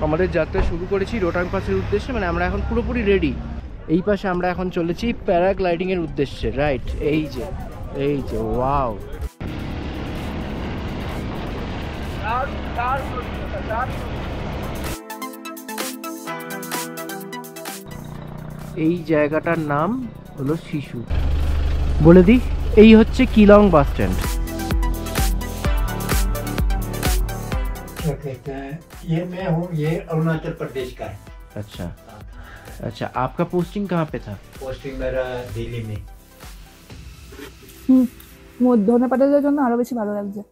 আমাদের যাত্রা শুরু করেছি রোটাং পাসের উদ্দেশ্যে, মানে আমরা এখন পুরোপুরি রেডি। এই পাশে আমরা এখন চলেছি প্যারাগ্লাইডিং এর উদ্দেশ্যে, রাইট? এই যে ওয়াও, এই জায়গাটার নাম হলো শিশু। বলে দিই, এই হচ্ছে কিলং বাস স্ট্যান্ড। ये मैं हूँ, ये अरुणाचल प्रदेश का है। अच्छा, आपका पोस्टिंग कहाँ पे था? पोस्टिंग मेरा दिल्ली में। ধনে পাতার জন্য আরো বেশি ভালো লাগছে।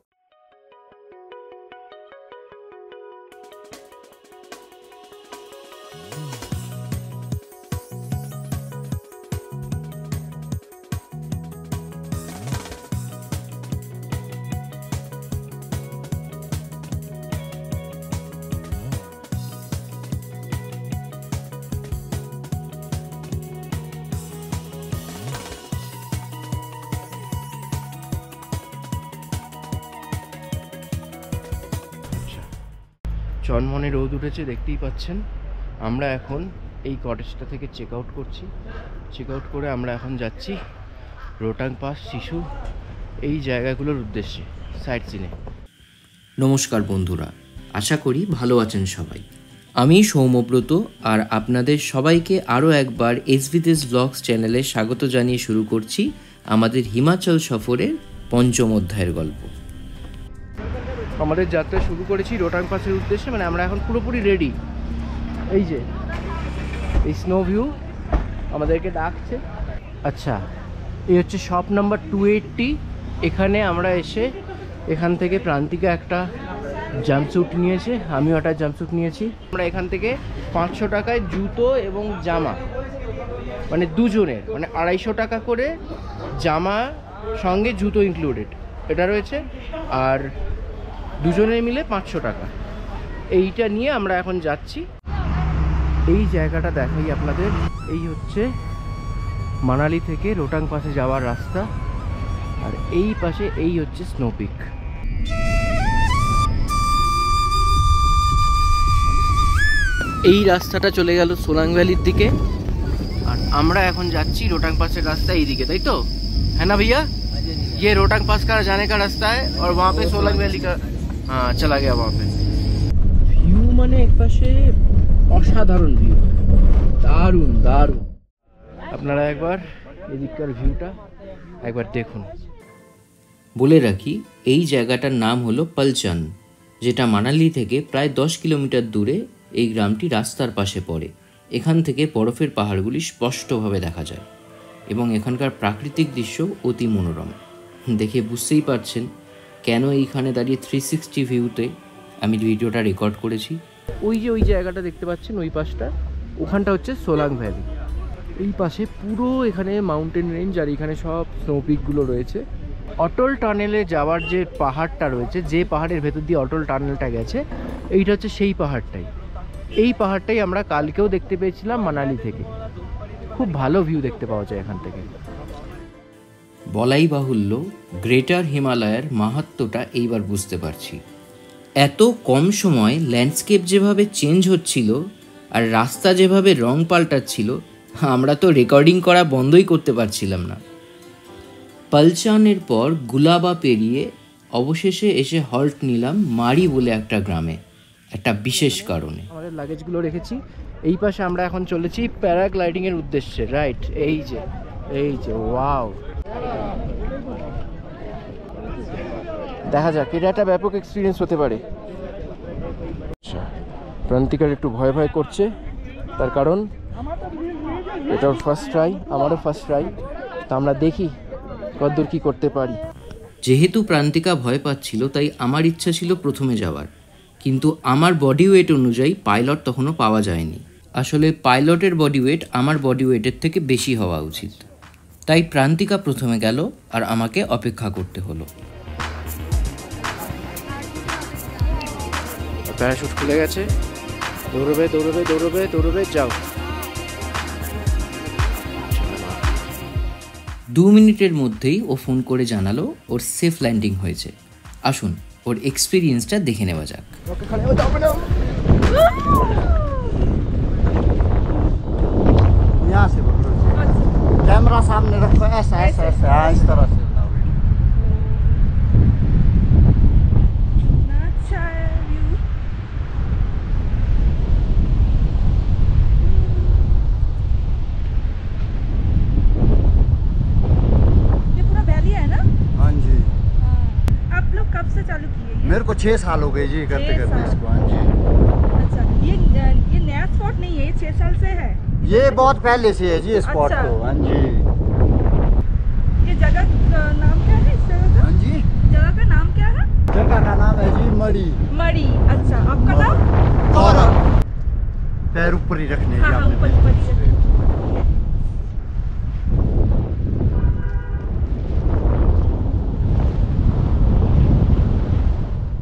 চনমনে রোদ উঠেছে, দেখতেই পাচ্ছেন। আমরা এখন এই কটেজটা থেকে চেক আউট করছি। চেক আউট করে আমরা এখন যাচ্ছি রোটাং পাস, শিশু, এই জায়গাগুলোর উদ্দেশ্যে সাইট সিনে। নমস্কার বন্ধুরা, আশা করি ভালো আছেন সবাই। আমি সৌম্যব্রত, আর আপনাদের সবাইকে আরও একবার এসভিদেশ ব্লগস চ্যানেলে স্বাগত জানিয়ে শুরু করছি আমাদের হিমাচল সফরের পঞ্চম অধ্যায়ের গল্প। আমাদের যাত্রা শুরু করেছি রোটাং পাসের উদ্দেশ্যে, মানে আমরা এখন পুরোপুরি রেডি। এই যে এই স্নো ভিউ আমাদেরকে ডাকছে। আচ্ছা, এই হচ্ছে শপ নাম্বার 280। এখানে আমরা এসে এখান থেকে প্রান্তিকা একটা জাম্পস্যুট নিয়েছে, আমিও একটা জাম্পস্যুট নিয়েছি। আমরা এখান থেকে 500 টাকায় জুতো এবং জামা, মানে দুজনের, মানে 250 টাকা করে জামা সঙ্গে জুতো ইনক্লুডেড এটা রয়েছে, আর দুজনের মিলে 500 টাকা। এইটা নিয়ে আমরা এখন যাচ্ছি। এই জায়গাটা দেখাই আপনাদের, এই হচ্ছে মানালি থেকে রোটাং পাসে যাওয়ার রাস্তা, আর এই পাশে এই হচ্ছে স্নোপিক। এই রাস্তাটা চলে গেল সোলাং ভ্যালির দিকে, আর আমরা এখন যাচ্ছি রোটাং पास रास्ता এই দিকে, তাই তো? है ना भैया? ये रोहतांग पास का जाने का रास्ता है, और वहाँ पे सोलंग वैली का, हाँ चला गया वहाँ पे। ভিউ মানে এক পাশে অসাধারণ ভিউ, দারুণ দারুণ। আপনারা একবার এদিককার ভিউটা একবার দেখুন। বলে রাখি, এই জায়গাটার নাম হলো পালচান, যেটা মানালি থেকে প্রায় 10 কিলোমিটার দূরে। এই গ্রামটি রাস্তার পাশে পড়ে। এখান থেকে বরফের পাহাড়গুলি স্পষ্টভাবে দেখা যায়, এবং এখানকার প্রাকৃতিক দৃশ্য অতি মনোরম। দেখে বুঝতেই পারছেন কেন এইখানে দাঁড়িয়ে 360 ভিউতে আমি ভিডিওটা রেকর্ড করেছি। ওই যে ওই জায়গাটা দেখতে পাচ্ছেন, ওই পাশটা, ওখানটা হচ্ছে সোলাং ভ্যালি। এই পাশে পুরো এখানে মাউন্টেন রেঞ্জ, আর এখানে সব স্নোপিকগুলো রয়েছে। অটল টানেলে যাওয়ার যে পাহাড়টা রয়েছে, যে পাহাড়ের ভেতর দিয়ে অটল টানেলটা গেছে, এইটা হচ্ছে সেই পাহাড়টাই। এই পাহাড়টাই আমরা কালকেও দেখতে পেয়েছিলাম মানালি থেকে। খুব ভালো ভিউ দেখতে পাওয়া যায় এখান থেকে। বলাই বাহুল্য, গ্রেটার হিমালয়ের মাহাত্ম্যটা এইবার বুঝতে পারছি। এত কম সময় ল্যান্ডস্কেপ যেভাবে চেঞ্জ হচ্ছিল, আর রাস্তা যেভাবে রং পাল্টাচ্ছিল, আমরা তো রেকর্ডিং করা বন্ধই করতে পারছিলাম না। পালচানের পর গুলাবা পেরিয়ে অবশেষে এসে হল্ট নিলাম মারি বলে একটা গ্রামে, একটা বিশেষ কারণে। আমাদের লাগেজগুলো রেখেছি। এই পাশে আমরা এখন চলেছি প্যারাগ্লাইডিং এর উদ্দেশ্যে, রাইট? এই যে ওয়াও, দেখা যাক, এটা একটা ব্যাপক এক্সপিরিয়েন্স হতে পারে। আচ্ছা, প্রান্তিকার একটু ভয় ভয় করছে, তার কারণ এটা ওর ফার্স্ট ট্রাই, আমারও ফার্স্ট ট্রাই। তা আমরা দেখি কতদূর কি করতে পারি। যেহেতু প্রান্তিকা ভয় পাচ্ছিল, তাই আমার ইচ্ছা ছিল প্রথমে যাওয়ার, কিন্তু আমার বডি ওয়েট অনুযায়ী পাইলট তখনও পাওয়া যায়নি। আসলে পাইলটের বডি ওয়েট আমার বডি ওয়েটের থেকে বেশি হওয়া উচিত। তাই প্রান্তিকা প্রথমে গেল, আর আমাকে অপেক্ষা করতে হলো। প্যারাশুট খুলে গেছে, দৌড়বে দৌড়বে দৌড়বে দৌড়বে, যাও। 2 মিনিটের মধ্যেই ও ফোন করে জানালো ওর সেফ ল্যান্ডিং হয়েছে। আসুন ওর এক্সপিরিয়েন্সটা দেখে নেওয়া যাক। 6 साल हो गए जी करते 6 करते साल। इसको। हाँ जी, अच्छा, ये नया स्पॉट नहीं है, 6 साल से है। ये बहुत पहले से है जी स्पॉट अच्छा। तो। हाँ जी, ये जगह का नाम क्या है, इस जगह का? हाँ जी, जगह का नाम क्या है? जगह का नाम है जी मड़ी। मड़ी। अच्छा, आपका नाम? गौरव। पैर ऊपर ही रखने हाँ हैं हाँ, आपने। ऊपर ऊपर ही रखिए।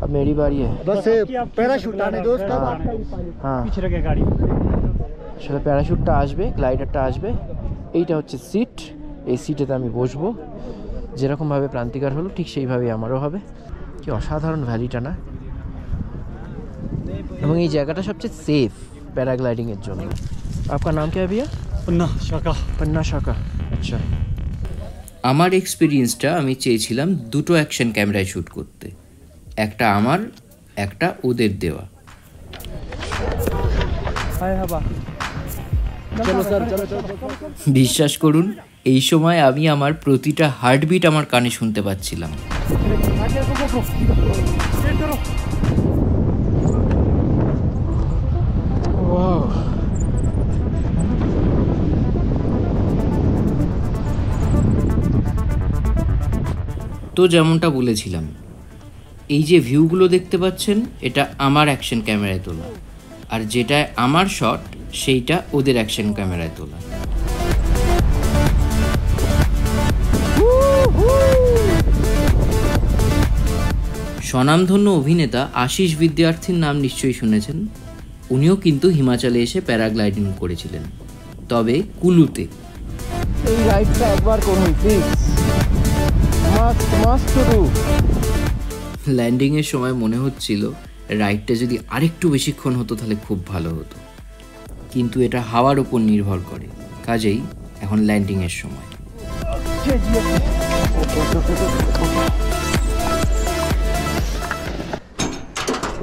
अब मेरी बारी है। बस প্যারাশুট আনে দোস্ত হ্যাঁ, পিছনে গাড়ি আসলে প্যারাশুটটা আসবে, গ্লাইডারটা আসবে, এইটা হচ্ছে সিট। এই সিটেতে আমি বসবো, যেরকমভাবে প্রান্তিকার হলো ঠিক সেইভাবেই আমারও হবে। কি অসাধারণ ভ্যালিটা না, এবং এই জায়গাটা সবচেয়ে সেফ প্যারাগ্লাইডিংয়ের জন্য। আপনার নাম কি ভैया? পন্না শাখা। पन्ना शाखा। আচ্ছা, আমার এক্সপিরিয়েন্সটা আমি চেয়েছিলাম দুটো অ্যাকশন ক্যামেরায় শ্যুট করতে, একটা আমার, একটা ওদের দেওয়া। বিশ্বাস করুন, এই সময় আমি আমার প্রতিটা হার্টবিট আমার কানে শুনতে পাচ্ছিলাম। তো যেমনটা বলেছিলাম, এই যে ভিউগুলো দেখতে পাচ্ছেন এটা আমার অ্যাকশন ক্যামেরায় তোলা, আর যেটা আমার শট সেইটা ওদের অ্যাকশন ক্যামেরায় তোলা। স্বনামধন্য অভিনেতা আশিস বিদ্যার্থীর নাম নিশ্চয়ই শুনেছেন। উনিও কিন্তু হিমাচলে এসে প্যারাগ্লাইডিং করেছিলেন, তবে কুলুতে। এই রাইডটা একবার করুন please, must must to do. ল্যান্ডিংয়ের সময় মনে হচ্ছিল রাইডটা যদি আরেকটু বেশিক্ষণ হতো তাহলে খুব ভালো হতো, কিন্তু এটা হাওয়ার উপর নির্ভর করে, কাজেই এখন ল্যান্ডিংয়ের সময়।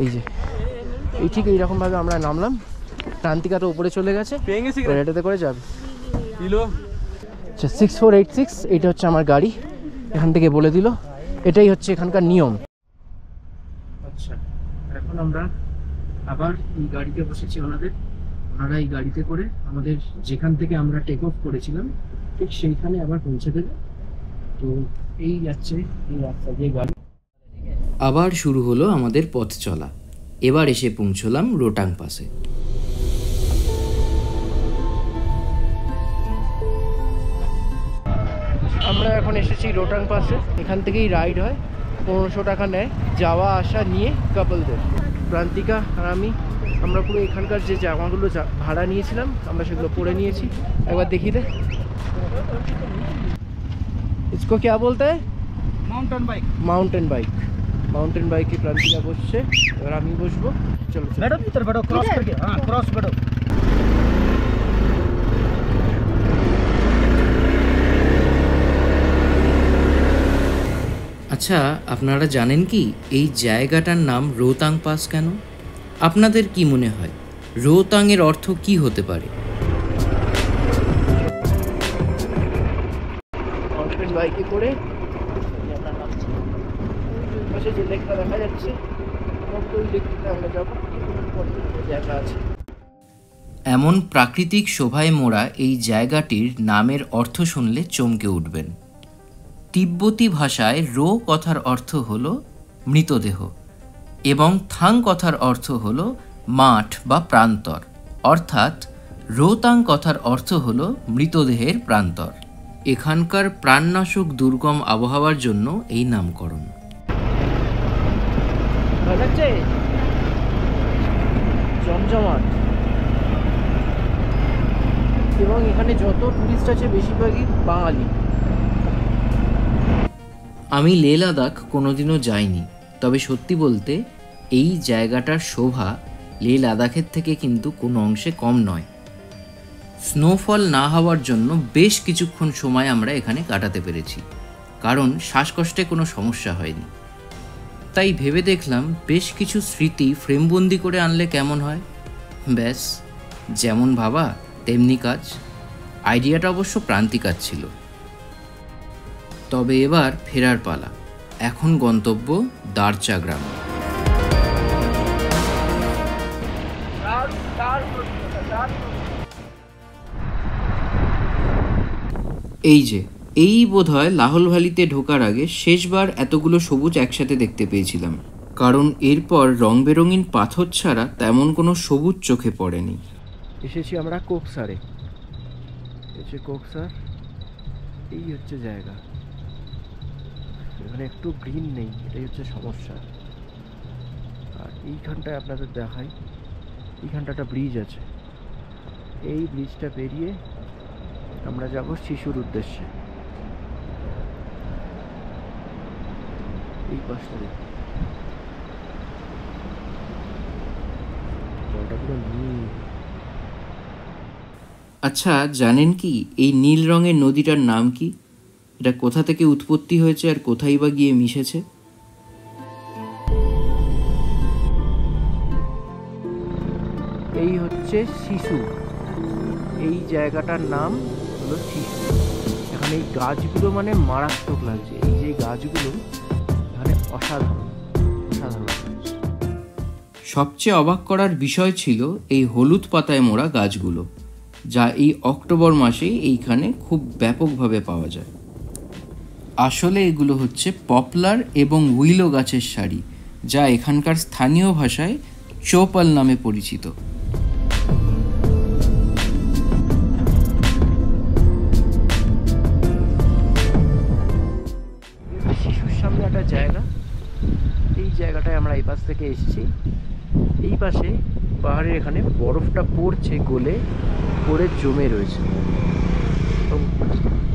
এই যে এই ঠিক এইরকমভাবে আমরা নামলাম, প্রান্তিকা তো উপরে চলে গেছে, এটাতে করে যাবে। আচ্ছা, 6486 এইটা হচ্ছে আমার গাড়ি, এখান থেকে বলে দিল, এটাই হচ্ছে এখানকার নিয়ম। আচ্ছা, এখন আমরা আবার এই গাড়িতে বসেছি ওনারা এই গাড়িতে করে আমাদের যেখান থেকে আমরা টেক অফ করেছিলাম ঠিক সেইখানে আবার পৌঁছে দেবে। তো এই যাচ্ছে এই রাস্তা দিয়ে গাড়ি। আবার শুরু হলো আমাদের পথ চলা। এবার এসে পৌঁছলাম রোটাং পাসে। আমরা এখন এসেছি রোটাং পাসে, এখান থেকেই রাইড হয়, 1500 টাকা নেয় যাওয়া আসা নিয়ে কাপলদের। প্রান্তিকা আর আমরা পুরো এখানকার যে জামাগুলো ভাড়া নিয়েছিলাম আমরা সেগুলো পরে নিয়েছি। একবার দেখিয়ে দে, इसको क्या बोलते हैं? Mountain bike. Mountain bike. Mountain বাইকে প্রান্তিকা বসছে, এবার আমি বসবো। চলো ম্যাডাম इधर बैठो, क्रॉस करके। हाँ, क्रॉस बैठो। আচ্ছা, আপনারা জানেন কি এই জায়গাটার নাম রোহতাং পাস কেন? আপনাদের কি মনে হয় রোহতাংয়ের অর্থ কি হতে পারে? মাউন্টেন বাইকে করে আমরা নামছি, পাশে যে লেকটা দেখা যাচ্ছে ওই লেকটাতে আমরা যাবো, জায়গা আছে। এমন প্রাকৃতিক শোভায় মোড়া এই জায়গাটির নামের অর্থ শুনলে চমকে উঠবেন। তিব্বতী ভাষায় রো কথার অর্থ হল মৃতদেহ এবং থাং কথার অর্থ হল মাঠ বা প্রান্তর, অর্থাৎ রোহতাং কথার অর্থ হল মৃতদেহের প্রান্তর। এখানকার প্রাণনাশক দুর্গম আবহাওয়ার জন্য এই নামকরণ। জমজমাট, এবং এখানে যত টুরিস্ট আছে বেশিরভাগই বাঙালি। আমি লে লাদাখ কোনোদিনও যাইনি, তবে সত্যি বলতে এই জায়গাটার শোভা লে লাদাখের থেকে কিন্তু কোনো অংশে কম নয়। স্নোফল না হওয়ার জন্য বেশ কিছুক্ষণ সময় আমরা এখানে কাটাতে পেরেছি, কারণ শ্বাসকষ্টে কোনো সমস্যা হয়নি। তাই ভেবে দেখলাম বেশ কিছু স্মৃতি ফ্রেমবন্দি করে আনলে কেমন হয়। ব্যাস, যেমন ভাবা তেমনি কাজ। আইডিয়াটা অবশ্য প্রান্তিকার ছিল। তবে এবার ফেরার পালা। এখন গন্তব্য দারচা গ্রাম। দারুণ দারুণ অভিজ্ঞতা, দারুণ। এই যে এই বোধহয় লাহোল ভ্যালিতে ঢোকার আগে শেষবার এতগুলো সবুজ একসাথে দেখতে পেয়েছিলাম, কারণ এরপর রং বেরঙিন পাথর ছাড়া তেমন কোনো সবুজ চোখে পড়েনি। এসেছি আমরা কোকসারে, এসে কোকসার, এই হচ্ছে জায়গা। এখানে একটু গ্রিন নেই, এটাই হচ্ছে সমস্যা। আর এইখানটায় আপনাদের দেখাই, এইখানটা একটা ব্রিজ আছে, এই ব্রিজটা পেরিয়ে আমরা যাব শিশুর উদ্দেশ্যে। এই পাশটা দেখুন, জলটা পুরো নীল। আচ্ছা, জানেন কি এই নীল রঙের নদীটার নাম কি? এটা কোথা থেকে উৎপত্তি হয়েছে আর কোথায় বা গিয়ে মিশেছে? এই হচ্ছে শিশু, এই জায়গাটার নাম হলো শিশু। এখানে এই গাছগুলো মানে মারাত্মক লাগছে, এই যে গাছগুলো এখানে অসাধারণ অসাধারণ। সবচেয়ে অবাক করার বিষয় ছিল এই হলুদ পাতায় মোড়া গাছগুলো, যা এই অক্টোবর মাসেই এইখানে খুব ব্যাপকভাবে পাওয়া যায়। আসলে এগুলো হচ্ছে পপলার এবং উইলো গাছের সারি, যা এখানকার স্থানীয় ভাষায় চোপাল নামে পরিচিত। শিশুর সামনে একটা জায়গা, এই জায়গাটায় আমরা এই পাশ থেকে এসেছি। এই পাশে পাহাড়ের এখানে বরফটা পড়ছে, গলে পড়ে জমে রয়েছে,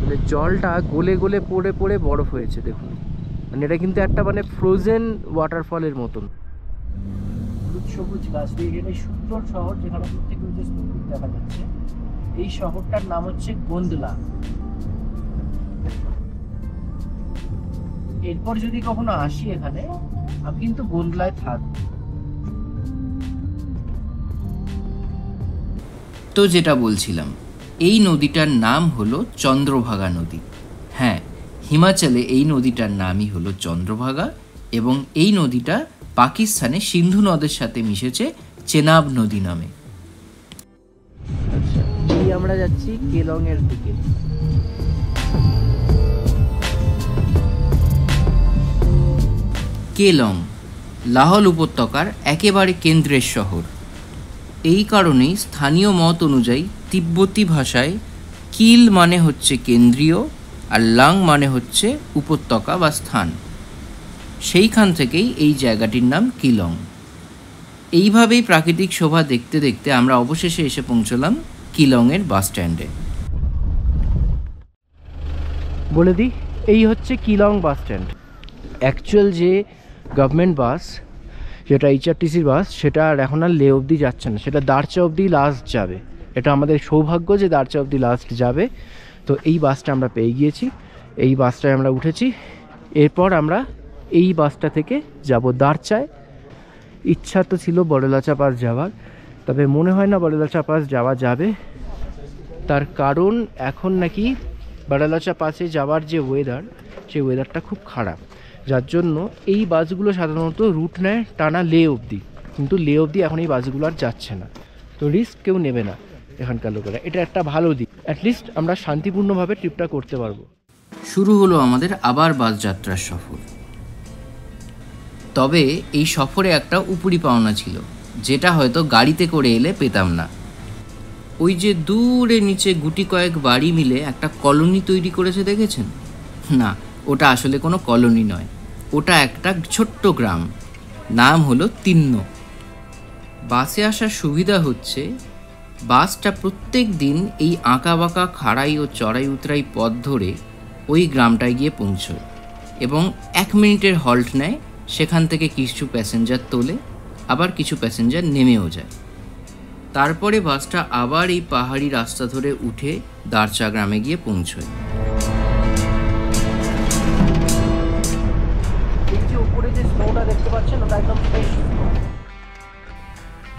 মানে জলটা গলে গলে পড়ে পড়ে বরফ হয়েছে। দেখুন, মানে এটা কিন্তু একটা মানে ফ্রোজেন ওয়াটারফলের মতন। হলুদ সবুজ গাছ দিয়ে ঘেরা এই সুন্দর শহর, যেখানে দূর থেকে যে স্নোপিক দেখা যাচ্ছে, এই শহরটার নাম হচ্ছে গোন্দলা। এরপর যদি কখনো আসি এখানে, আমি কিন্তু গোন্দলায় থাকবো। তো যেটা বলছিলাম, এই নদীটার নাম হলো চন্দ্রভাগা নদী। হ্যাঁ, হিমাচলে এই নদীটার নামই হলো চন্দ্রভাগা, এবং এই নদীটা পাকিস্তানে সিন্ধু নদের সাথে মিশেছে চেনাব নদী নামে। আচ্ছা, এই আমরা যাচ্ছি কেলং এর দিকে। কেলং লাহোল উপত্যকার একেবারে কেন্দ্রের শহর। এই কারণেই স্থানীয় মত অনুযায়ী তিব্বতী ভাষায় কিল মানে হচ্ছে কেন্দ্রীয়, আর লাং মানে হচ্ছে উপত্যকা বা স্থান। সেইখান থেকেই এই জায়গাটির নাম কিলং। এইভাবেই প্রাকৃতিক শোভা দেখতে দেখতে আমরা অবশেষে এসে পৌঁছলাম কিলংয়ের বাস স্ট্যান্ডে। বলে দিই, এই হচ্ছে কিলং বাস স্ট্যান্ড। অ্যাকচুয়াল যে গভর্নমেন্ট বাস, যেটা এইচআরটিসির বাস, সেটা আর এখন আর লে অবধি যাচ্ছে না, সেটা দারচা অবধি লাস্ট যাবে। এটা আমাদের সৌভাগ্য যে দারচা অবধি লাস্ট যাবে। তো এই বাসটা আমরা পেয়ে গিয়েছি, এই বাসটায় আমরা উঠেছি। এরপর আমরা এই বাসটা থেকে যাব দারচায়। ইচ্ছা তো ছিল বড়লাচা পাস যাওয়ার, তবে মনে হয় না বড়লাচা পাস যাওয়া যাবে। তার কারণ এখন নাকি বড়লাচা পাসে যাওয়ার যে ওয়েদার, সেই ওয়েদারটা খুব খারাপ, যার জন্য এই বাসগুলো সাধারণত রুট নেয় টানা লে অবধি, কিন্তু লে অবধি এখন এই বাসগুলো আর যাচ্ছে না। তো রিস্ক কেউ নেবে না এখানকার লোকেরা, এটা একটা ভালো দিক। অ্যাটলিস্ট আমরা শান্তিপূর্ণভাবে ট্রিপটা করতে পারবো। শুরু হলো আমাদের আবার বাস যাত্রার সফর। তবে এই সফরে একটা উপরি পাওনা ছিল, যেটা হয়তো গাড়িতে করে এলে পেতাম না। ওই যে দূরে নিচে গুটি কয়েক বাড়ি মিলে একটা কলোনি তৈরি করেছে, দেখেছেন? না, ওটা আসলে কোনো কলোনি নয়, ওটা একটা ছোট্ট গ্রাম, নাম হলো তিন্ন। বাসে আসার সুবিধা হচ্ছে বাসটা প্রত্যেক দিন এই আঁকা বাঁকা খাড়াই ও চড়াই উতরাই পথ ধরে ওই গ্রামটায় গিয়ে পৌঁছয় এবং 1 মিনিটের হল্ট নেয়। সেখান থেকে কিছু প্যাসেঞ্জার তোলে, আবার কিছু প্যাসেঞ্জার নেমেও যায়। তারপরে বাসটা আবার এই পাহাড়ি রাস্তা ধরে উঠে দারচা গ্রামে গিয়ে পৌঁছয়।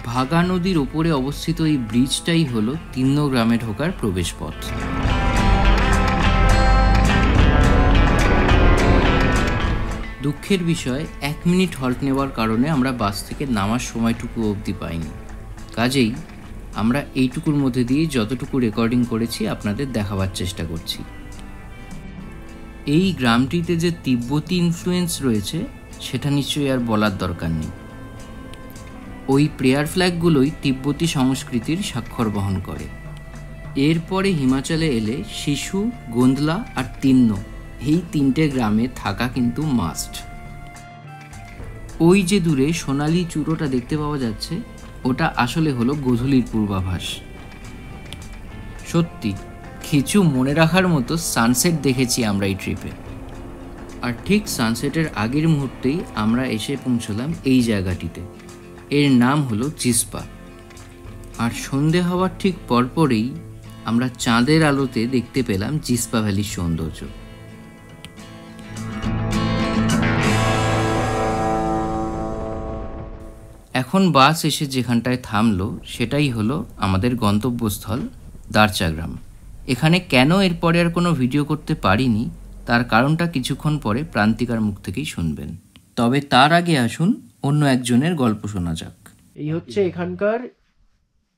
ভাগা নদীর ওপরে অবস্থিত এই ব্রিজটাই হলো তিন্ন গ্রামে ঢোকার প্রবেশপথ। দুঃখের বিষয়, 1 মিনিট হল্ট নেওয়ার কারণে আমরা বাস থেকে নামার সময়টুকু অবধি পাইনি, কাজেই আমরা এইটুকুর মধ্যে দিয়ে যতটুকু রেকর্ডিং করেছি আপনাদের দেখাবার চেষ্টা করছি। এই গ্রামটিতে যে তিব্বতী ইনফ্লুয়েন্স রয়েছে সেটা নিশ্চয়ই আর বলার দরকার নেই। ওই প্রেয়ার ফ্ল্যাগগুলোই তিব্বতী সংস্কৃতির স্বাক্ষর বহন করে। এরপরে হিমাচলে এলে শিশু, গোন্দলা আর তিন্ন, এই 3টে গ্রামে থাকা কিন্তু মাস্ট। ওই যে দূরে সোনালি চূড়োটা দেখতে পাওয়া যাচ্ছে, ওটা আসলে হলো গোধূলির পূর্বাভাস। সত্যি কিছু মনে রাখার মতো সানসেট দেখেছি আমরা এই ট্রিপে। আর ঠিক সানসেটের আগের মুহূর্তেই আমরা এসে পৌঁছলাম এই জায়গাটিতে। এর নাম হলো জিসপা। আর সন্ধে হওয়ার ঠিক পরপরেই আমরা চাঁদের আলোতে দেখতে পেলাম জিসপা ভ্যালির সৌন্দর্য। এখন বাস এসে যেখানটায় থামলো সেটাই হলো আমাদের গন্তব্যস্থল দারচা গ্রাম। এখানে কেন এরপরে আর কোনো ভিডিও করতে পারিনি তার কারণটা কিছুক্ষণ পরে প্রান্তিকার মুখ থেকেই শুনবেন। তবে তার আগে আসুন অন্য একজনের গল্প শোনা যাক। এই হচ্ছে এখানকার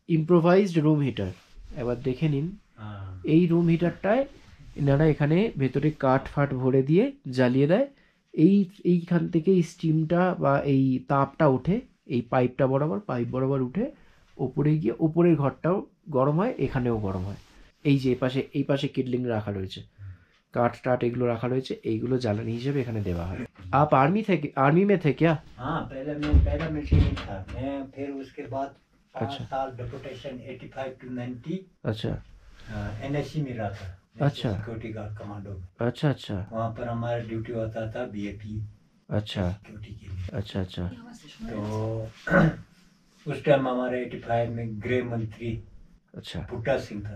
ইম্প্রোভাইজড রুম হিটার। এবার দেখে নিন, এই রুম হিটারটায় এনারা এখানে ভেতরে কাঠ ফাট ভরে দিয়ে জ্বালিয়ে দেয়। এইখান থেকে স্টিমটা বা এই তাপটা ওঠে, এই পাইপ বরাবর উঠে ওপরে গিয়ে ওপরের ঘরটাও গরম হয়, এখানেও গরম হয়। এই যে এই পাশে কিডলিং রাখা রয়েছে, কাঠ টাট एगुलो रखा रही है, এইগুলো জ্বালানি হিসেবে এখানে দেওয়া হয়। आप आर्मी में थे क्या? हाँ, पहला मिलिट्री में था मैं। फिर उसके बाद 5 साल डेपुटेशन 85 to 90 अच्छा एनएससी में रहा था। अच्छा सिक्योरिटी गार्ड कमांडो। अच्छा वहाँ पर हमारा ड्यूटी होता था बीएपी अच्छा सिक्योरिटी के लिए। अच्छा तो उस टाइम हमारे 85 में गृह मंत्री अच्छा भुट्टा सिंह था,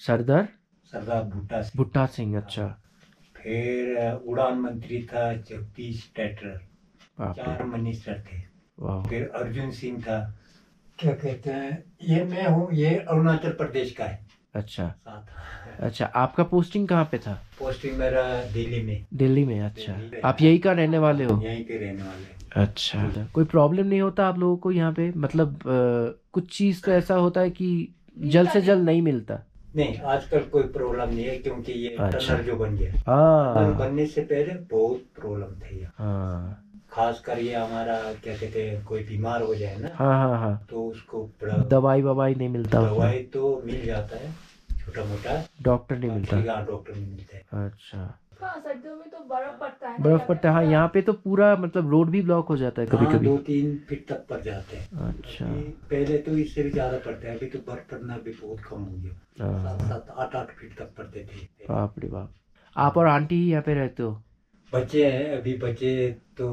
सरदार भुट्टा सिंह। अच्छा। फिर उड़ान मंत्री था जगदीश टेटर। बाप रे। 4 मिनिस्टर थे। वाह। फिर अर्जुन सिंह था, क्या कहते हैं, ये मैं हूँ, ये अरुणाचल प्रदेश का है। अच्छा साथ अच्छा, आपका पोस्टिंग कहाँ पे था? पोस्टिंग मेरा दिल्ली में। दिल्ली में। अच्छा, दिल्ली में। आप यही का रहने वाले हो? यहीं के रहने वाले। अच्छा, कोई प्रॉब्लम नहीं होता आप लोगों को यहाँ पे? मतलब कुछ चीज तो ऐसा होता है कि जल्द से जल्द नहीं मिलता? नहीं, आजकल कोई प्रॉब्लम नहीं है, क्योंकि ये अच्छा। टनल जो बन गया, हाँ टनल बनने से पहले बहुत प्रॉब्लम थी यहाँ। हाँ खास कर ये हमारा क्या कहते हैं, कोई बीमार हो जाए ना, हाँ तो उसको दवाई नहीं मिलता उसमें? दवाई तो मिल जाता है, छोटा मोटा। डॉक्टर नहीं मिलता? डॉक्टर नहीं मिलता है। अच्छा, हाँ, सर्दियों में तो बर्फ पड़ता है ना, बर्फ पड़ता है। हाँ, यहाँ पे तो पूरा मतलब रोड भी ब्लॉक हो जाता है कभी हाँ, कभी। 2-3 फीट तक पड़ जाते हैं। अच्छा पहले तो इससे भी ज्यादा पड़ता है, अभी तो बर्फ पड़ना भी बहुत कम हो गया। हाँ। 7-7, 8-8 फीट तक पड़ते थे। बाप रे बाप। आप और आंटी ही यहाँ पे रहते हो? बच्चे हैं अभी, बच्चे तो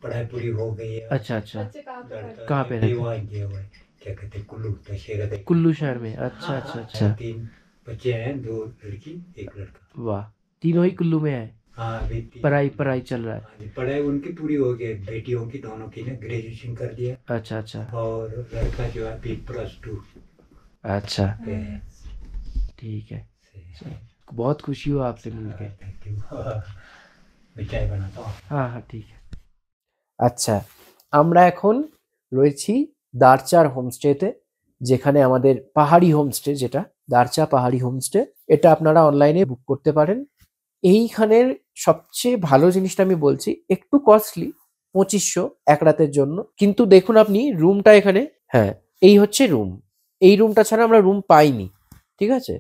पढ़ाई पूरी हो गई है। अच्छा अच्छा, बच्चे कहाँ पे रहते कहाँ पे रहते? देवा गया हुआ है, क्या कहते हैं, कुल्लू दशहरा। कुल्लू शहर में? अच्छा अच्छा अच्छा, 3 बच्चे हैं, 2 लड़की 1 लड़का। वाह, तीनों ही कुल्लू में है? हाँ, अभी पढ़ाई चल रहा है? हाँ जी, पढ़ाई उनकी पूरी हो गई, बेटियों की दोनों की ने ग्रेजुएशन कर दिया। अच्छा अच्छा और लड़का जो है अभी +2 अच्छा, पे है। ठीक है। बहुत खुशी हुआ आपसे मिलके। Thank you. मैं चाय बनाता हूँ। हाँ हाँ ठीक है। আচ্ছা, আমরা এখন রয়েছি দারচার হোমস্টেতে, যেখানে আমাদের পাহাড়ি হোমস্টে, যেটা দারচা পাহাড়ি হোমস্টে, এটা আপনারা অনলাইনে বুক করতে পারেন। এইখানের সবচেয়ে ভালো জিনিসটা আমি বলছি, একটু কস্টলি, 2500 এক রাতের জন্য, কিন্তু দেখুন আপনি রুমটা এখানে, হ্যাঁ এই হচ্ছে রুম। এই রুমটা ছাড়া আমরা রুম পাইনি, ঠিক আছে?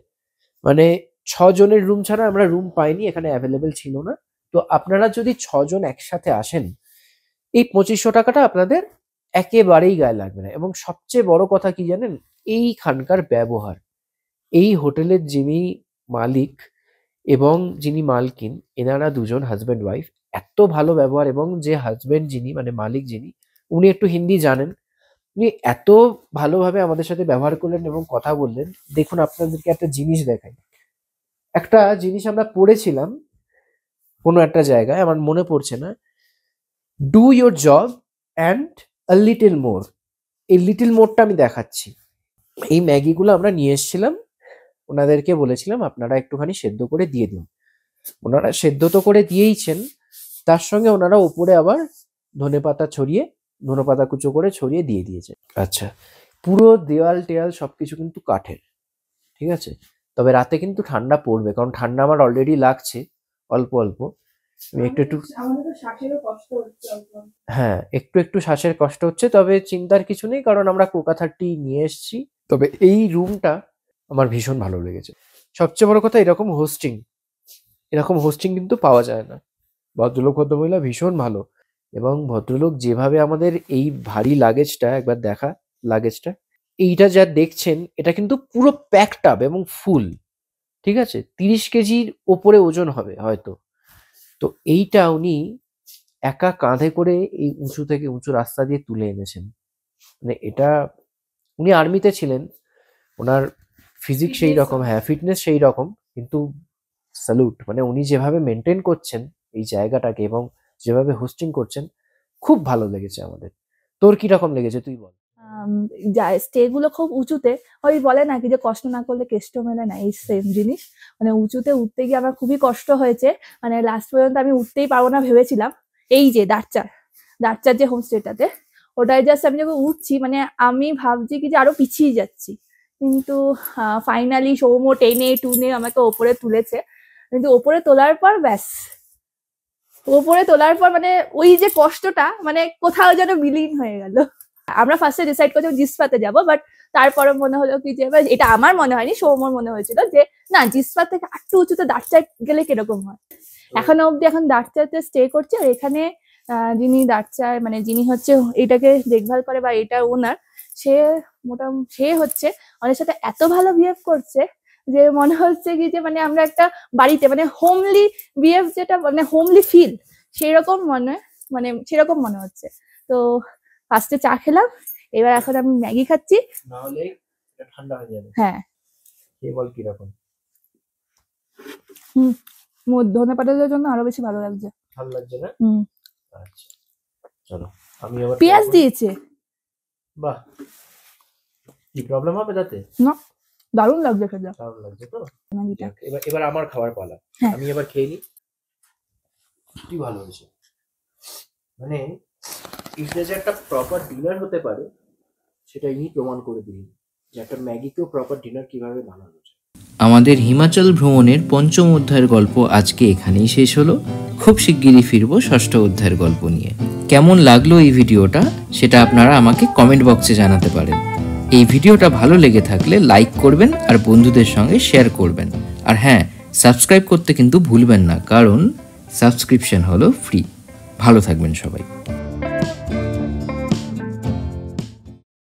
মানে 6 জনের রুম ছাড়া আমরা রুম পাইনি, এখানে অ্যাভেলেবেল ছিল না। তো আপনারা যদি 6 জন একসাথে আসেন, এই 2500 টাকাটা আপনাদের একেবারেই গায়ে লাগবে না। এবং সবচেয়ে বড় কথা কি জানেন, এইখানকার ব্যবহার, এই হোটেলের যিনি মালিক এবং যিনি মালকিন, এনারা দুজন হাজব্যান্ড ওয়াইফ, এত ভালো ব্যবহার। এবং যে হাজব্যান্ড যিনি, মানে মালিক যিনি, উনি একটু হিন্দি জানেন, উনি এত ভালোভাবে আমাদের সাথে ব্যবহার করলেন এবং কথা বললেন। দেখুন, আপনাদেরকে একটা জিনিস দেখাই। একটা জিনিস আমরা পড়েছিলাম কোনো একটা জায়গায়, আমার মনে পড়ছে না, do your job and a little more. এই লিটল মোরটা আমি দেখাচ্ছি। এই ম্যাগিগুলো আমরা নিয়ে এসেছিলাম, ওনাদেরকে বলেছিলাম আপনারা একটুখানি সেদ্ধ করে দিয়ে দিন। ওনারা সেদ্ধ তো করে দিয়েইছেন, তার সঙ্গে ওনারা উপরে আবার ধনেপাতা কুচো করে ছড়িয়ে দিয়ে দিয়েছে। আচ্ছা, পুরো দেওয়াল টেয়াল সবকিছু কিন্তু কাঠের, ঠিক আছে। তবে রাতে কিন্তু ঠান্ডা পড়বে, কারণ ঠান্ডা আমার অলরেডি লাগছে অল্প অল্প। আমি একটু একটু, আমাদের তো শ্বাসেরও কষ্ট হচ্ছে অল্প। হ্যাঁ একটু একটু শ্বাসের কষ্ট হচ্ছে, তবে চিন্তার কিছু নেই কারণ আমরা কোকা 30 নিয়ে এসেছি। তবে এই রুমটা আমার ভীষণ ভালো লেগেছে। সবচেয়ে বড় কথা, এরকম হোস্টিং কিন্তু পাওয়া যায় না। ভদ্রলোক ভদ্রমহিলা ভীষণ ভালো, এবং ভদ্রলোক যেভাবে আমাদের এই ভারী লাগেজটা, একবার দেখা লাগেজটা, এইটা যা দেখছেন এটা কিন্তু পুরো প্যাকড আপ এবং ফুল, ঠিক আছে। 30 কেজির ওপরে ওজন হবে হয়তো। তো এইটা উনি একা কাঁধে করে এই উঁচু থেকে উঁচু রাস্তা দিয়ে তুলে এনেছেন। মানে এটা, উনি আর্মিতে ছিলেন, ওনার ফিজিক সেই রকম, হ্যাঁ ফিটনেস সেই রকম, কিন্তু স্যালুট। মানে উনি যেভাবে মেনটেন করছেন এই জায়গাটাকে এবং যেভাবে হোস্টিং করছেন, খুব ভালো লেগেছে আমাদের। তোর কি রকম লেগেছে তুই বল। স্টে গুলো খুব উঁচুতে, ওই বলে নাকি যে কষ্ট না করলে কেষ্ট মেলে না, এই সেম জিনিস। মানে উঁচুতে উঠতে গিয়ে আমার খুবই কষ্ট হয়েছে, মানে লাস্ট পর্যন্ত আমি উঠতেই পারবো না ভেবেছিলাম। এই যে দারচার যে হোমস্টেটাতে, ওটাই জাস্ট আমি যখন উঠছি, মানে আমি ভাবছি কি যে আরো পিছিয়ে যাচ্ছি, কিন্তু ফাইনালি সৌম্য টেনে টুনে আমাকে ওপরে তুলেছে। কিন্তু ওপরে তোলার পর ব্যাস, ওপরে তোলার পর মানে ওই যে কষ্টটা মানে কোথাও যেন বিলীন হয়ে গেল। আমরা ফার্স্টে ডিসাইড করছিলাম জিসপাতে যাব, বাট তারপরে মনে হলো কি যে, এটা আমার মনে হয়নি, সৌম্যর মনে হয়েছিল যে না, জিসপা থেকে একটু উঁচুতে দারচায় গেলে কিরকম হয়। এখনো অব্দি এখন দারচাতে স্টে করছে, আর এখানে যিনি দারচায় মানে যিনি হচ্ছে এটাকে দেখভাল করে বা এটা ওনার, সে সে হচ্ছে আমাদের সাথে এত ভালো বিহেভ করছে যে মনে হচ্ছে কি যে মানে আমরা একটা বাড়িতে মানে হোমলি বিহেভ, যেটা মানে হোমলি ফিল, সেরকম মনে হচ্ছে। তো ফার্স্টে চা খেলাম, এবার এখন আমি ম্যাগি খাচ্ছি। নাহলে এটা ঠান্ডা হয়ে যাবে। হ্যাঁ, কে বল কি রকম ধনে পাতার জন্য আরো বেশি ভালো লাগছে। ভালো লাগছে না? আচ্ছা চলো, আমি আবার পেঁয়াজ দিয়েছে। বাহ, কি প্রবলেম হবে তাতে? না, দারুণ লাগছে খেতে। দারুণ লাগছে তো ম্যাগিটা। এবার আমার খাবার পালা। হ্যাঁ। আমি এবার খেয়ে নিই। কি ভালো হয়েছে, মানে এটা যে একটা প্রপার ডিনার হতে পারে সেটা ইনি প্রমাণ করে দিলেন, যে একটা ম্যাগিকেও প্রপার ডিনার কিভাবে বানানো যায়। আমাদের হিমাচল ভ্রমণের পঞ্চম অধ্যায়ের গল্প আজকে এখানেই শেষ হলো। খুব শিগগিরই ফিরবো ষষ্ঠ অধ্যায়ের গল্প নিয়ে। কেমন লাগলো এই ভিডিওটা সেটা আপনারা আমাকে কমেন্ট বক্সে জানাতে পারেন। এই ভিডিওটা ভালো লেগে থাকলে লাইক করবেন আর বন্ধুদের সঙ্গে শেয়ার করবেন। আর হ্যাঁ, সাবস্ক্রাইব করতে কিন্তু ভুলবেন না, কারণ সাবস্ক্রিপশন হলো ফ্রি। ভালো থাকবেন সবাই।